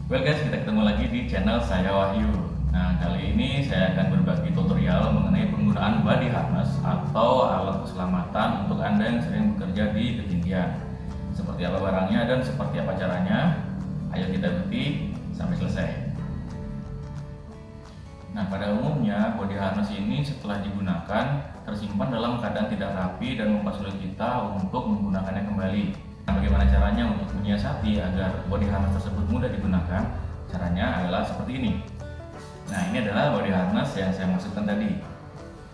Well guys, kita ketemu lagi di channel saya Wahyu. Nah, kali ini saya akan berbagi tutorial mengenai penggunaan body harness atau alat keselamatan untuk Anda yang sering bekerja di ketinggian. Seperti apa barangnya dan seperti apa caranya? Ayo kita ikuti sampai selesai. Nah, pada umumnya body harness ini setelah digunakan tersimpan dalam keadaan tidak rapi dan mempersulit kita untuk menggunakannya kembali. Nah, bagaimana caranya untuk menyiasati agar body harness tersebut mudah digunakan? Caranya adalah seperti ini. Nah, ini adalah body harness yang saya maksudkan tadi.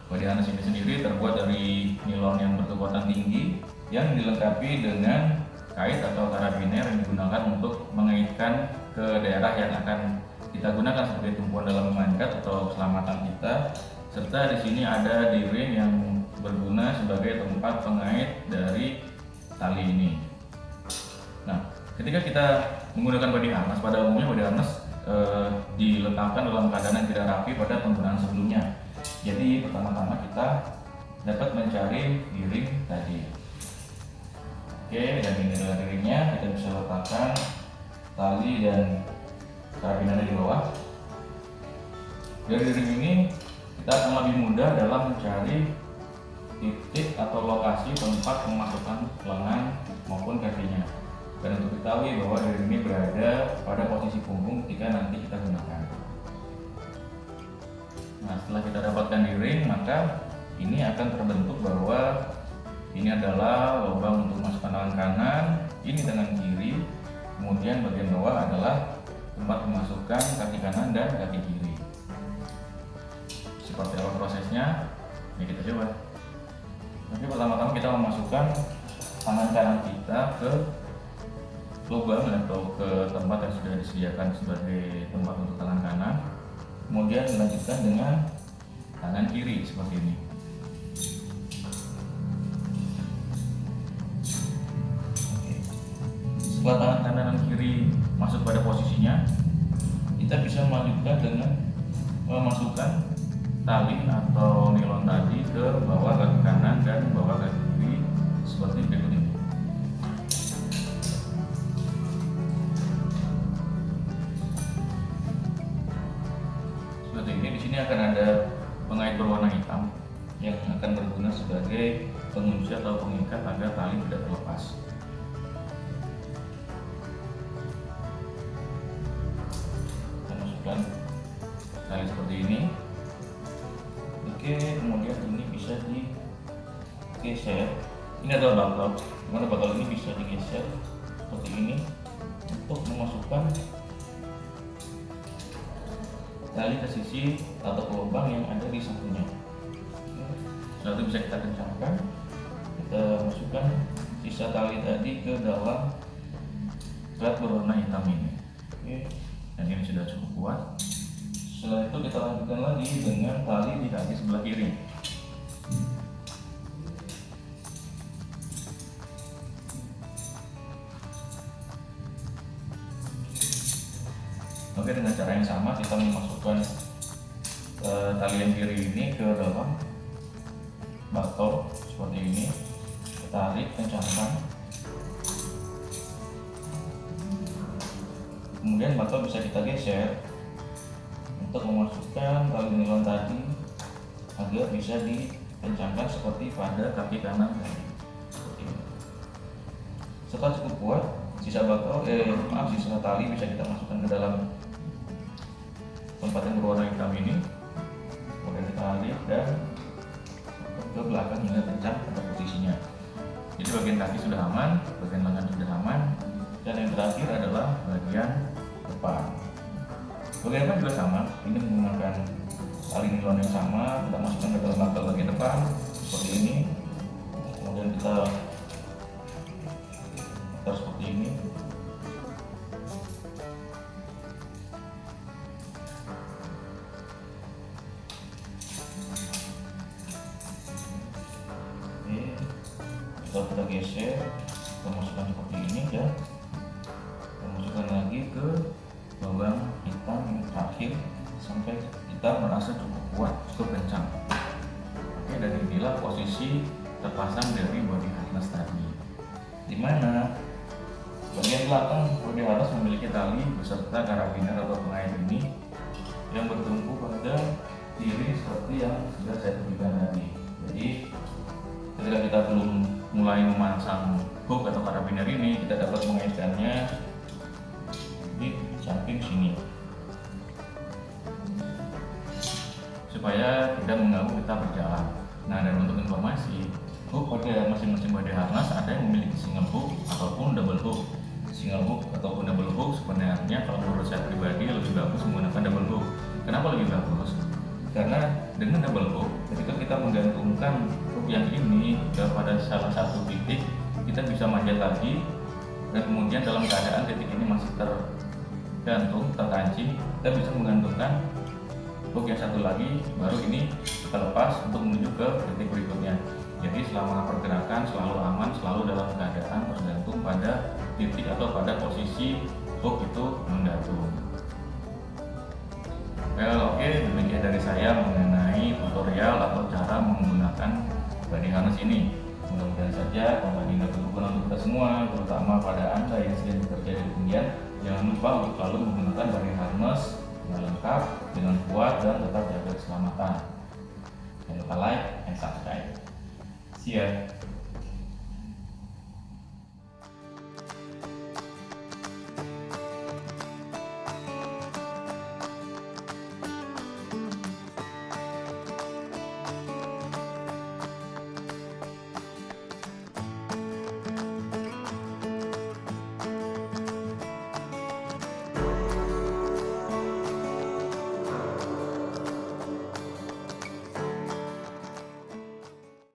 Body harness ini sendiri terbuat dari nilon yang berkekuatan tinggi yang dilengkapi dengan kait atau karabiner yang digunakan untuk mengaitkan ke daerah yang akan kita gunakan sebagai tumpuan dalam mengangkat atau keselamatan kita. Serta di sini ada D-ring yang berguna sebagai tempat pengait dari tali ini. Nah, ketika kita menggunakan body harness, pada umumnya body harness diletakkan dalam keadaan yang tidak rapi pada penggunaan sebelumnya. Jadi pertama-tama kita dapat mencari D-ring tadi. Oke, dan ini adalah D-ringnya. Kita bisa letakkan tali dan karabinernya di bawah. Dari D-ring ini kita akan lebih mudah dalam mencari titik atau lokasi tempat memasukkan lengan maupun kakinya. Dan untuk diketahui bahwa D-ring ini berada pada posisi punggung ketika nanti kita gunakan. Nah, setelah kita dapatkan D-ring, maka ini akan terbentuk bahwa ini adalah lubang untuk masukkan tangan kanan, ini tangan kiri, kemudian bagian bawah adalah tempat memasukkan kaki kanan dan kaki kiri. Seperti apa prosesnya? Ya, kita coba. Nanti pertama-tama kita memasukkan tangan kanan kita ke lubang atau ke tempat yang sudah disediakan sebagai tempat untuk tangan kanan, kemudian dilanjutkan dengan tangan kiri seperti ini. Setelah tangan kanan dan kiri masuk pada posisinya, kita bisa melanjutkan dengan memasukkan tali atau nilon tadi ke bawah kaki kanan dan bawah kaki kiri seperti berikut ini. Seperti ini, di sini akan ada pengait berwarna hitam yang akan berguna sebagai pengunci atau pengikat agar tali tidak terlepas. Kita masukkan tali seperti ini. Oke, kemudian ini bisa digeser. Ini adalah bakal, dimana bakal ini bisa digeser seperti ini untuk memasukkan tali ke sisi atau ke lubang yang ada di sampingnya. Setelah itu bisa kita kencangkan, kita masukkan sisa tali tadi ke dalam thread berwarna hitam ini. Oke, dan ini sudah cukup kuat. Setelah itu kita lanjutkan lagi dengan tali di kaki sebelah kiri. Oke, dengan cara yang sama kita memasukkan tali yang kiri ini ke dalam batok seperti ini. Kita tarik, kencangkan. Kemudian batok bisa kita geser untuk memasukkan tali nilon tadi agar bisa dikencangkan seperti pada kaki kanan tadi. Seperti ini. Setelah cukup kuat, sisa sisa tali bisa kita masukkan ke dalam tempat yang berwarna hitam ini. Kemudian kita tarik dan ke belakang hingga kencang pada posisinya. Jadi bagian kaki sudah aman, bagian lengan sudah aman, dan yang terakhir adalah bagian depan. Bagian depan juga sama, ini menggunakan tali nilon yang sama, kita masukkan ke dalam bakal bagian depan seperti ini. Kemudian kita putar seperti ini. Setelah kita geser, kita masukkan seperti ini dan kita masukkan lagi ke lubang hitam yang terakhir sampai kita merasa cukup kuat, cukup kencang. Oke, dan inilah posisi terpasang dari body harness tadi, dimana bagian belakang Body harness memiliki tali beserta karabiner atau pengait ini yang bertumpu pada kiri seperti yang sudah saya tunjukkan tadi. Jadi ketika kita belum mulai memasang hook atau karabiner ini, kita dapat mengaitkannya di samping sini supaya tidak mengganggu kita berjalan. Nah, dan untuk informasi, hook pada masing-masing body harness ada yang memiliki single hook ataupun double hook. Single hook ataupun double hook sebenarnya kalau menurut saya pribadi lebih bagus menggunakan double hook. Kenapa lebih bagus? Karena dengan double hook, ketika kita menggantungkan hook yang ini kepada salah satu titik, kita bisa manjat lagi, dan kemudian dalam keadaan titik ini masih tergantung, terkancing, kita bisa menggantungkan hook yang satu lagi, baru ini kita lepas untuk menuju ke titik berikutnya. Jadi selama pergerakan selalu aman, selalu dalam keadaan tergantung pada titik atau pada posisi hook itu menggantung. Oke, demikian dari saya mengenai tutorial atau cara menggunakan body harness ini. Mudah-mudahan saja konten ini dapat berguna untuk kita semua, terutama pada Anda yang sedang bekerja di ketinggian. Jangan lupa untuk selalu menggunakan